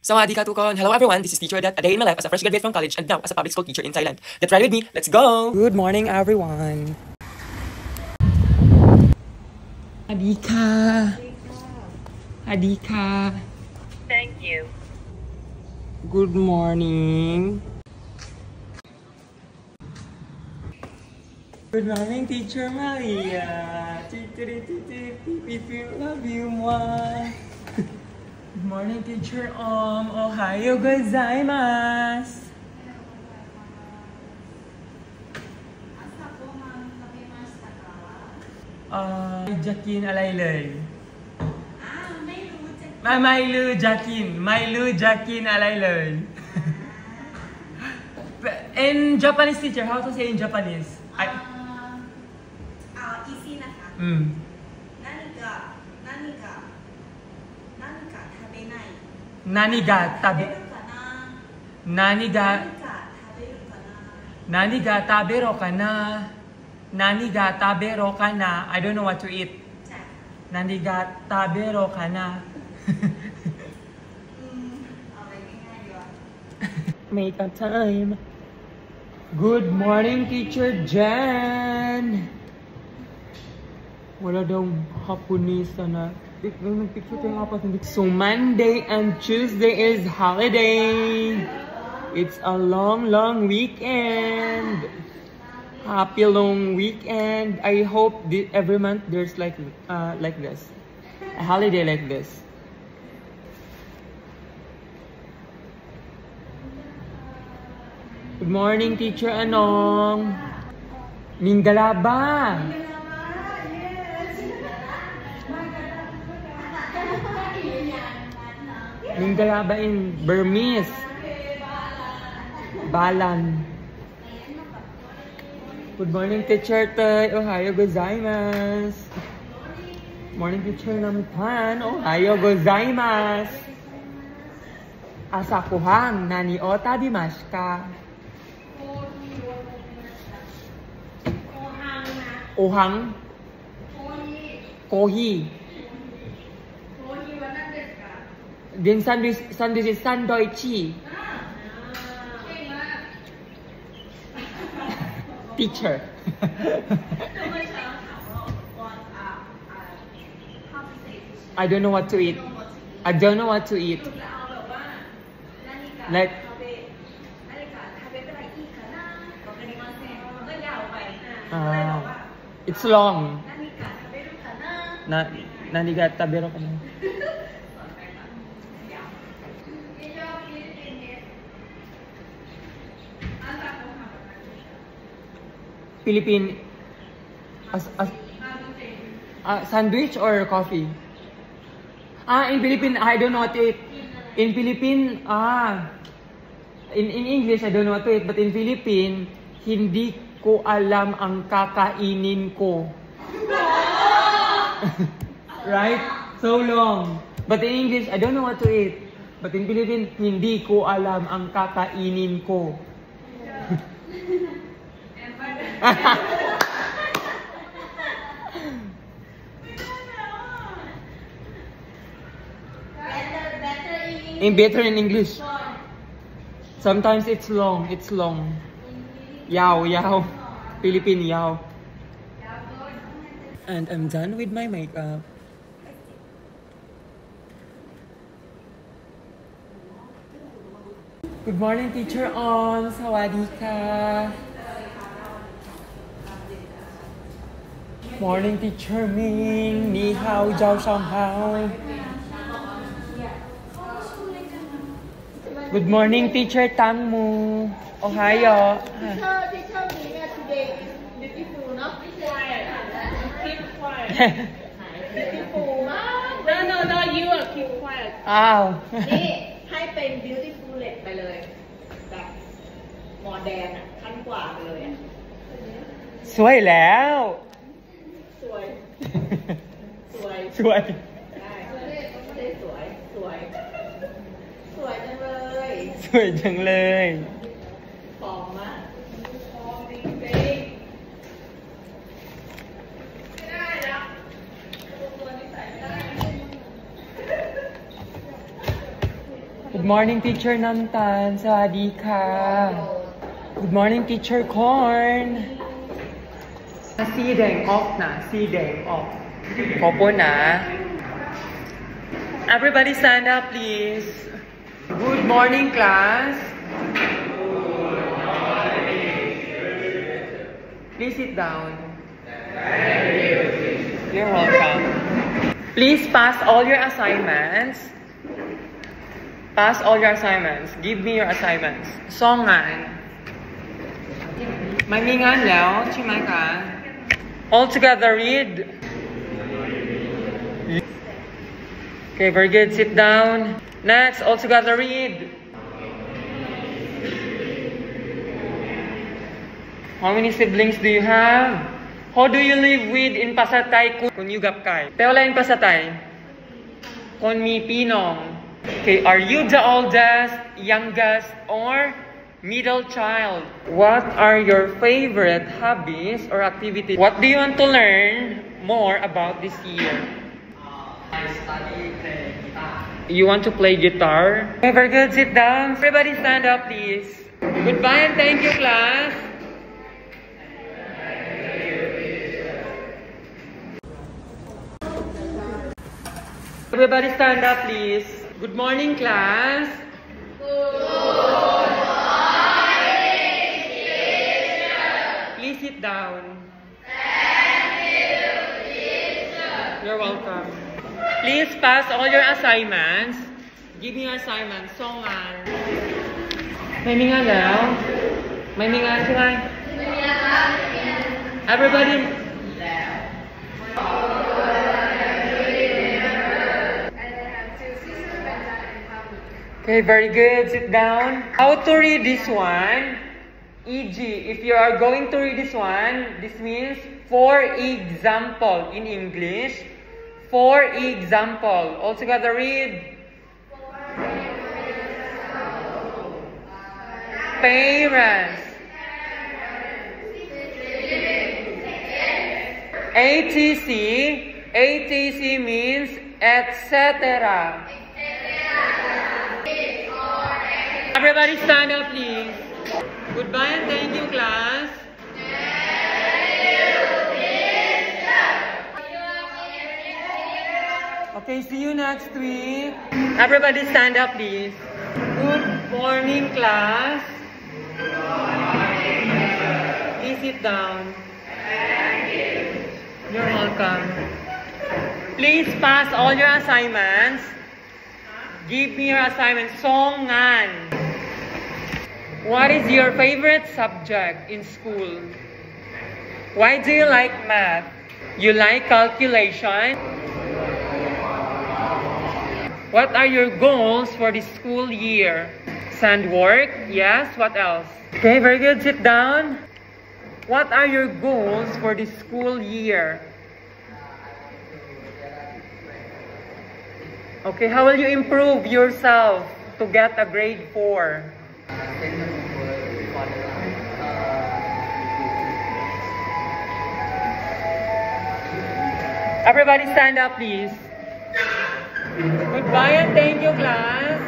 Sawadee ka, Tukon! Hello everyone, this is Teacher Odette, a day in my life as a fresh graduate from college and now as a public school teacher in Thailand. Get ready with me, let's go! Good morning everyone! Adika! Adika! Thank you. Good morning! Good morning, Teacher Maria! If you love you more! Good morning, Teacher Ohayo gozaimasu. Jakin alayเลยไม่รู้Jakin alay เลย In Japanese, teacher, how to say in Japanese? Easy นะคะ 何が食べろかな I don't know what to eat 何が食べろかな Make up time. Good morning, Teacher Jan. Wala daw hapunisa na. So Monday and Tuesday is holiday. It's a long weekend. Happy long weekend. I hope every month there's like this, a holiday like this. Good morning, Teacher Anong. Mingalaba. Mingalaba in Burmese. Balan. Good morning, Teacher Tay. Ohayo gozaimasu. Morning, Teacher Nampan. Ohayo gozaimasu. Asakuhang nani o tabimasu ka? Ohang. Kohi. Then sandwich is sandoichi. Teacher. I don't know what to eat. Like it's long. Naniga tabero ka na. Philippine sandwich or coffee? In Philippine, I don't know what to eat. In Philippine, in English, I don't know what to eat. But in Philippine, hindi ko alam ang kakainin ko. Right? So long. But in English, I don't know what to eat. But in Philippine, hindi ko alam ang kakainin ko. Better in English. Sometimes it's long. Yao. Philippine yao. And I'm done with my makeup. Good morning, Teacher On. Sawadee ka. Morning, Teacher Ming. Ni hao, jiao shang hao. Good morning, Teacher Tang Mu. Ohayo. Teacher Ming, today is beautiful, no? Keep quiet. Beautiful. No, you are keep quiet. นี่ให้เป็น beautiful เล็กไปเลยแบบหมอแดงขั้นกว่าไปเลยสวยแล้ว สวย ได้สวยจังเลยฟองมากฟองจริงไม่ได้แล้วตัวนี้ใส่ไม่ได้ Good morning, Teacher Nantan. Sawadee ka. Good morning, Teacher Corn. Sideng off na. Sideng off. Popo na. Everybody stand up, please. Good morning, class. Please sit down. You're welcome. Please pass all your assignments. Pass all your assignments. Give me your assignments. Songan. Mamingan Leo, Chimaka. All together read. Okay, very good. Sit down. Next, all together read. How many siblings do you have? How do you live with in Pasatay kun yugap kay? Peola in Pasatay. Kon mi pinong. Okay, are you the oldest, youngest, or middle child? What are your favorite hobbies or activities? What do you want to learn more about this year? I study guitar. You want to play guitar? Okay, very good. Sit down. Everybody stand up, please. Goodbye and thank you, class. Everybody stand up, please. Good morning, class. Good morning, teacher. Please sit down. Thank you, teacher. You're welcome. Please pass all your assignments. Give me your assignments. Songan. May minga now. May minga sila. Everybody. Okay, very good. Sit down. How to read this one? E.g., if you are going to read this one, this means for example in English. For example. All together read. Parents. ATC. ATC means etc. Everybody stand up, please. Goodbye and thank you, class. Okay, see you next week. Everybody stand up, please. Good morning, class. Please sit down. You're welcome. Please pass all your assignments. Give me your assignment. Songan. What is your favorite subject in school? Why do you like math? You like calculation? What are your goals for this school year? Sand work? Yes. What else? Okay, very good. Sit down. What are your goals for this school year? Okay, how will you improve yourself to get a grade 4? Everybody stand up, please. Goodbye and thank you, class.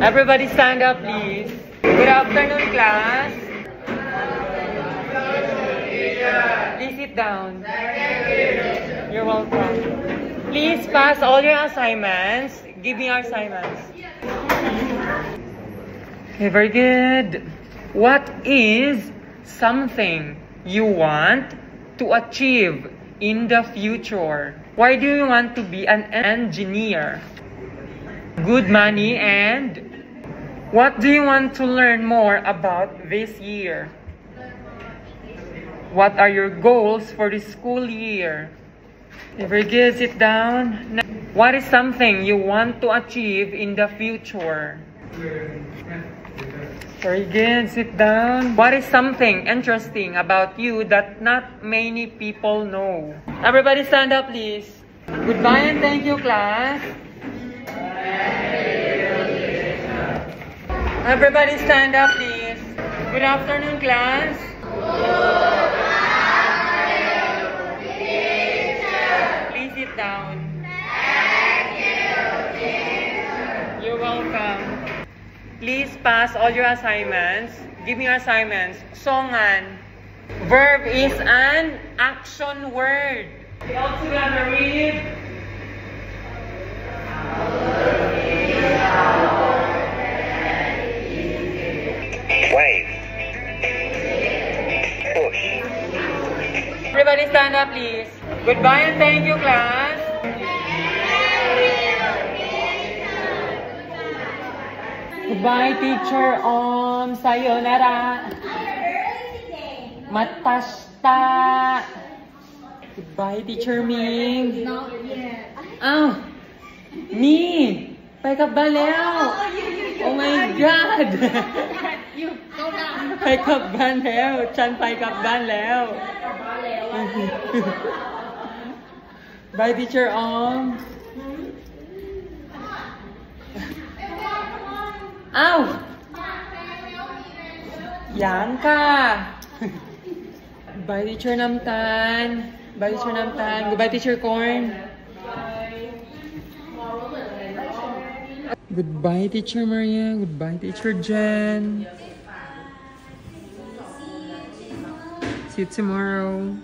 Everybody stand up, please. Good afternoon, class. Please sit down. You're welcome. Please pass all your assignments. Give me your assignments. Okay, very good. What is something you want to achieve in the future? Why do you want to be an engineer? Good money, and what do you want to learn more about this year? What are your goals for this school year? Okay, very good. Sit down. What is something you want to achieve in the future? Very good. Sit down. What is something interesting about you that not many people know? Everybody stand up, please. Goodbye and thank you, class. Everybody stand up, please. Good afternoon, class. sit down. You're welcome. Please pass all your assignments. Give me your assignments. Songan. Verb is an action word. We all together read. Wave. Push. Everybody stand up, please. Goodbye and thank you, class. Goodbye, teacher. Sayonara. Matasta. Goodbye, teacher Ming. Not yet. Me. ไปกับบ้านแล้ว Oh my god. You go down. ไปกลับบ้านแล้ว ฉันไปกลับบ้านแล้ว Bye, teacher Om. อ้าวยังค่ะ Bye, teacher Namtan. Bye, teacher Namtan. Goodbye, teacher Corn. Goodbye, teacher Maria. Goodbye, teacher Jen. See you tomorrow.